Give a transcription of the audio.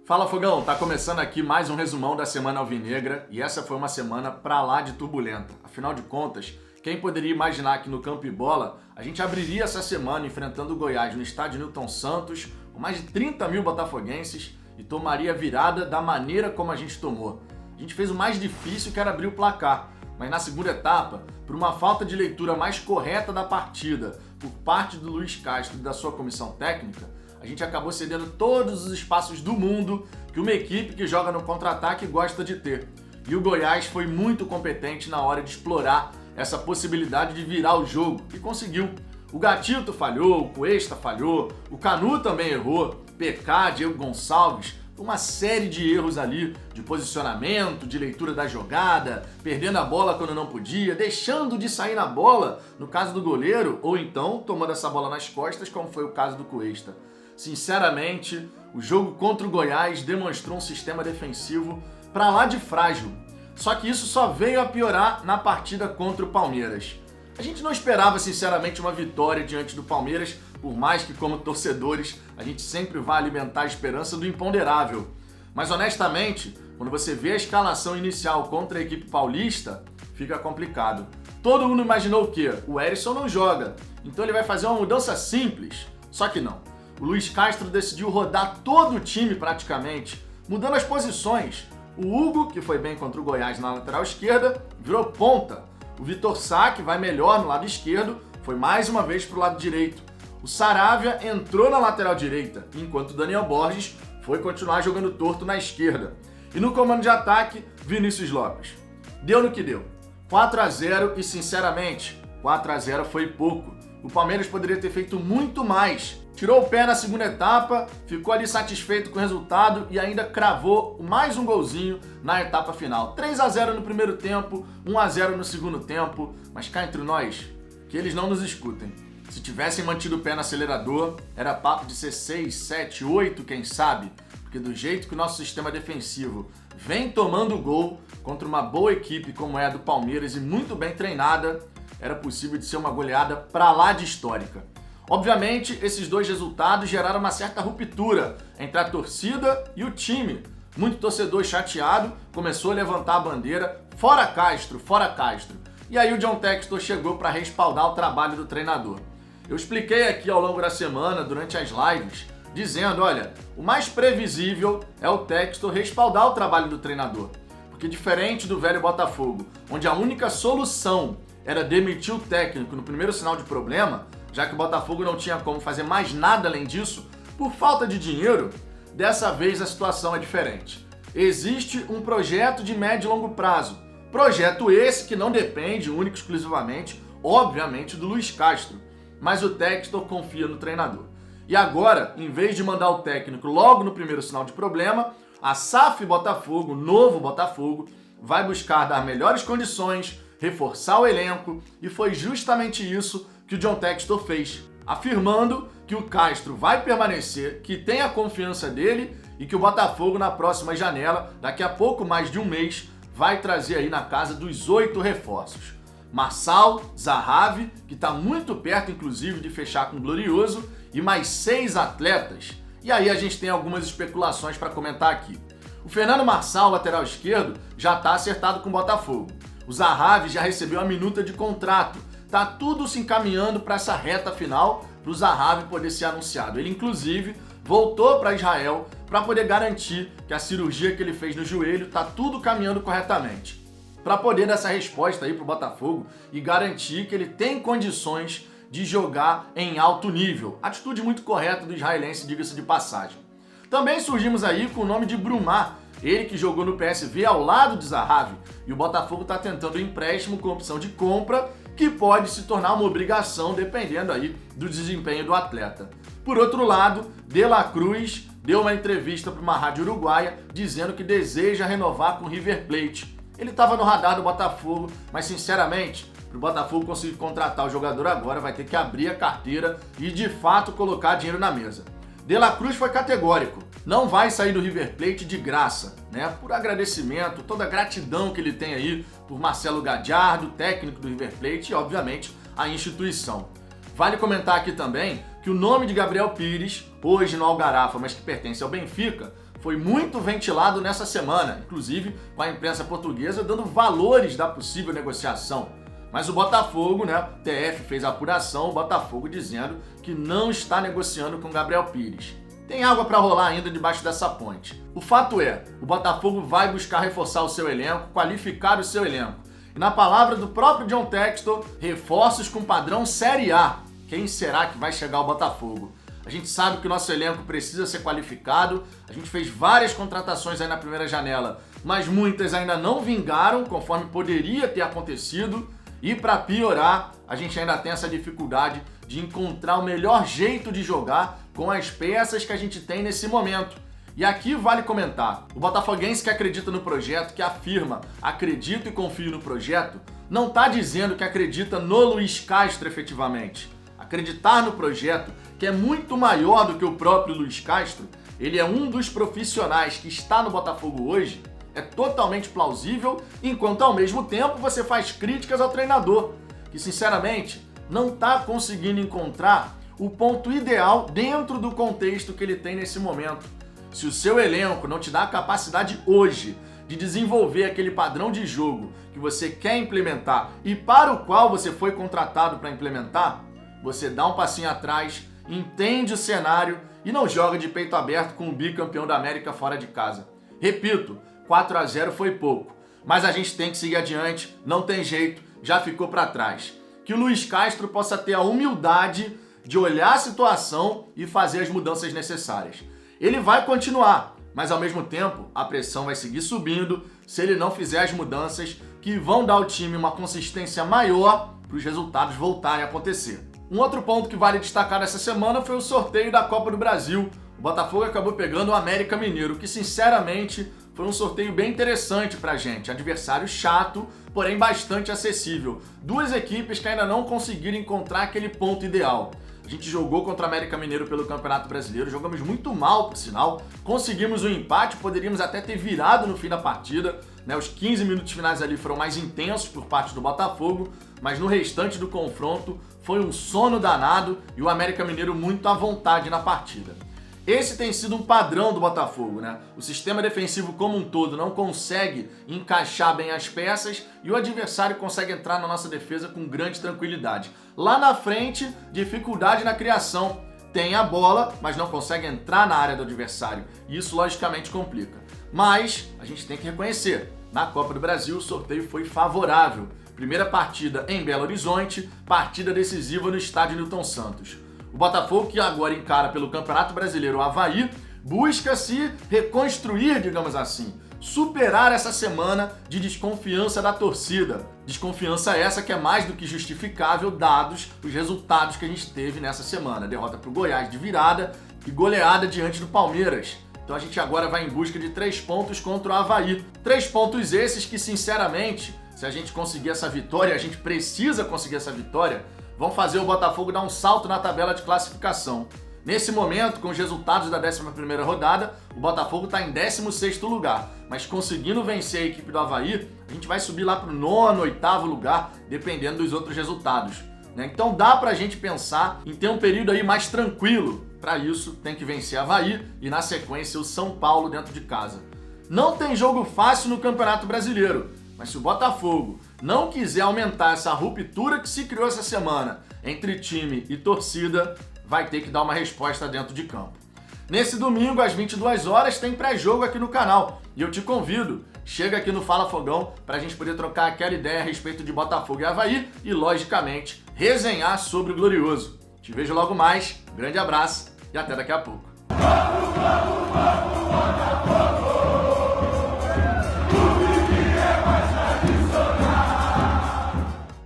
Fala Fogão, tá começando aqui mais um resumão da Semana Alvinegra e essa foi uma semana pra lá de turbulenta. Afinal de contas, quem poderia imaginar que no Campo e Bola a gente abriria essa semana enfrentando o Goiás no estádio Newton Santos com mais de 30 mil botafoguenses e tomaria a virada da maneira como a gente tomou. A gente fez o mais difícil, que era abrir o placar, mas na segunda etapa, por uma falta de leitura mais correta da partida por parte do Luiz Castro e da sua comissão técnica, a gente acabou cedendo todos os espaços do mundo que uma equipe que joga no contra-ataque gosta de ter. E o Goiás foi muito competente na hora de explorar essa possibilidade de virar o jogo e conseguiu. O Gatito falhou, o Cuesta falhou, o Canu também errou, PK, Diego Gonçalves, uma série de erros ali, de posicionamento, de leitura da jogada, perdendo a bola quando não podia, deixando de sair na bola, no caso do goleiro, ou então tomando essa bola nas costas, como foi o caso do Cuesta. Sinceramente, o jogo contra o Goiás demonstrou um sistema defensivo pra lá de frágil. Só que isso só veio a piorar na partida contra o Palmeiras. A gente não esperava, sinceramente, uma vitória diante do Palmeiras, por mais que, como torcedores, a gente sempre vai alimentar a esperança do imponderável. Mas, honestamente, quando você vê a escalação inicial contra a equipe paulista, fica complicado. Todo mundo imaginou o quê? O Herisson não joga, então ele vai fazer uma mudança simples. Só que não. O Luiz Castro decidiu rodar todo o time praticamente, mudando as posições. O Hugo, que foi bem contra o Goiás na lateral esquerda, virou ponta. O Vitor Sá, que vai melhor no lado esquerdo, foi mais uma vez para o lado direito. O Saravia entrou na lateral direita, enquanto o Daniel Borges foi continuar jogando torto na esquerda. E no comando de ataque, Vinícius Lopes. Deu no que deu. 4-0 e, sinceramente, 4-0 foi pouco. O Palmeiras poderia ter feito muito mais. Tirou o pé na segunda etapa, ficou ali satisfeito com o resultado e ainda cravou mais um golzinho na etapa final. 3-0 no primeiro tempo, 1-0 no segundo tempo, mas cá entre nós, que eles não nos escutem. Se tivessem mantido o pé no acelerador, era papo de ser 6, 7, 8, quem sabe? Porque do jeito que o nosso sistema defensivo vem tomando gol contra uma boa equipe como é a do Palmeiras e muito bem treinada, era possível de ser uma goleada pra lá de histórica. Obviamente, esses dois resultados geraram uma certa ruptura entre a torcida e o time. Muito torcedor chateado começou a levantar a bandeira, fora Castro, fora Castro. E aí o John Textor chegou para respaldar o trabalho do treinador. Eu expliquei aqui ao longo da semana, durante as lives, dizendo, olha, o mais previsível é o Textor respaldar o trabalho do treinador. Porque diferente do velho Botafogo, onde a única solução era demitir o técnico no primeiro sinal de problema, já que o Botafogo não tinha como fazer mais nada além disso, por falta de dinheiro, dessa vez a situação é diferente. Existe um projeto de médio e longo prazo. Projeto esse que não depende único e exclusivamente, obviamente, do Luiz Castro. Mas o Textor confia no treinador. E agora, em vez de mandar o técnico logo no primeiro sinal de problema, a SAF Botafogo, novo Botafogo, vai buscar dar melhores condições, reforçar o elenco, e foi justamente isso que o John Textor fez, afirmando que o Castro vai permanecer, que tem a confiança dele e que o Botafogo na próxima janela, daqui a pouco mais de um mês, vai trazer aí na casa dos 8 reforços. Marçal, Zahavi, que está muito perto inclusive de fechar com o Glorioso, e mais 6 atletas. E aí a gente tem algumas especulações para comentar aqui. O Fernando Marçal, lateral esquerdo, já está acertado com o Botafogo. O Zahavi já recebeu a minuta de contrato. Tá tudo se encaminhando para essa reta final para o Zahavi poder ser anunciado. Ele, inclusive, voltou para Israel para poder garantir que a cirurgia que ele fez no joelho tá tudo caminhando corretamente. Para poder dar essa resposta aí para o Botafogo e garantir que ele tem condições de jogar em alto nível. Atitude muito correta do israelense, diga-se de passagem. Também surgimos aí com o nome de Brumar, ele que jogou no PSV ao lado de Zahavi, e o Botafogo está tentando um empréstimo com opção de compra, que pode se tornar uma obrigação dependendo aí do desempenho do atleta. Por outro lado, De La Cruz deu uma entrevista para uma rádio uruguaia dizendo que deseja renovar com o River Plate. Ele estava no radar do Botafogo, mas sinceramente, para o Botafogo conseguir contratar o jogador agora, vai ter que abrir a carteira e de fato colocar dinheiro na mesa. De La Cruz foi categórico. Não vai sair do River Plate de graça, né? Por agradecimento, toda a gratidão que ele tem aí por Marcelo Gadiardo, técnico do River Plate, e obviamente a instituição. Vale comentar aqui também que o nome de Gabriel Pires, hoje no Algarafa, mas que pertence ao Benfica, foi muito ventilado nessa semana, inclusive com a imprensa portuguesa dando valores da possível negociação. Mas o Botafogo, né, o TF fez a apuração, o Botafogo dizendo que não está negociando com Gabriel Pires. Tem água para rolar ainda debaixo dessa ponte. O fato é, o Botafogo vai buscar reforçar o seu elenco, qualificar o seu elenco. E na palavra do próprio John Textor, reforços com padrão Série A. Quem será que vai chegar ao Botafogo? A gente sabe que o nosso elenco precisa ser qualificado, a gente fez várias contratações aí na primeira janela, mas muitas ainda não vingaram, conforme poderia ter acontecido. E para piorar, a gente ainda tem essa dificuldade de encontrar o melhor jeito de jogar com as peças que a gente tem nesse momento. E aqui vale comentar, o botafoguense que acredita no projeto, que afirma acredito e confio no projeto, não está dizendo que acredita no Luiz Castro efetivamente. Acreditar no projeto, que é muito maior do que o próprio Luiz Castro, ele é um dos profissionais que está no Botafogo hoje, é totalmente plausível, enquanto ao mesmo tempo você faz críticas ao treinador, que sinceramente não está conseguindo encontrar o ponto ideal dentro do contexto que ele tem nesse momento. Se o seu elenco não te dá a capacidade hoje de desenvolver aquele padrão de jogo que você quer implementar e para o qual você foi contratado para implementar, você dá um passinho atrás, entende o cenário e não joga de peito aberto com o bicampeão da América fora de casa. Repito, 4-0 foi pouco, mas a gente tem que seguir adiante, não tem jeito, já ficou para trás. Que o Luiz Castro possa ter a humildade de olhar a situação e fazer as mudanças necessárias. Ele vai continuar, mas ao mesmo tempo a pressão vai seguir subindo se ele não fizer as mudanças que vão dar ao time uma consistência maior para os resultados voltarem a acontecer. Um outro ponto que vale destacar nessa semana foi o sorteio da Copa do Brasil. O Botafogo acabou pegando o América Mineiro, que sinceramente foi um sorteio bem interessante pra gente. Adversário chato, porém bastante acessível. Duas equipes que ainda não conseguiram encontrar aquele ponto ideal. A gente jogou contra o América Mineiro pelo Campeonato Brasileiro, jogamos muito mal, por sinal. Conseguimos um empate, poderíamos até ter virado no fim da partida, né? Os 15 minutos finais ali foram mais intensos por parte do Botafogo, mas no restante do confronto foi um sono danado e o América Mineiro muito à vontade na partida. Esse tem sido um padrão do Botafogo, né? O sistema defensivo como um todo não consegue encaixar bem as peças e o adversário consegue entrar na nossa defesa com grande tranquilidade. Lá na frente, dificuldade na criação. Tem a bola, mas não consegue entrar na área do adversário. E isso logicamente complica. Mas a gente tem que reconhecer, na Copa do Brasil o sorteio foi favorável. Primeira partida em Belo Horizonte, partida decisiva no estádio Newton Santos. O Botafogo, que agora encara pelo Campeonato Brasileiro o Avaí, busca se reconstruir, digamos assim, superar essa semana de desconfiança da torcida. Desconfiança essa que é mais do que justificável dados os resultados que a gente teve nessa semana. Derrota para o Goiás de virada e goleada diante do Palmeiras. Então a gente agora vai em busca de 3 pontos contra o Avaí. 3 pontos esses que, sinceramente, se a gente conseguir essa vitória, a gente precisa conseguir essa vitória, vão fazer o Botafogo dar um salto na tabela de classificação. Nesse momento, com os resultados da 11ª rodada, o Botafogo está em 16º lugar, mas conseguindo vencer a equipe do Avaí, a gente vai subir lá para o 9º, 8º lugar, dependendo dos outros resultados. Então dá pra gente pensar em ter um período aí mais tranquilo. Para isso, tem que vencer a Avaí e, na sequência, o São Paulo dentro de casa. Não tem jogo fácil no Campeonato Brasileiro, mas se o Botafogo não quiser aumentar essa ruptura que se criou essa semana entre time e torcida, vai ter que dar uma resposta dentro de campo. Nesse domingo, às 22 horas, tem pré-jogo aqui no canal e eu te convido, chega aqui no Fala Fogão para a gente poder trocar aquela ideia a respeito de Botafogo e Avaí e, logicamente, resenhar sobre o Glorioso. Te vejo logo mais, grande abraço e até daqui a pouco.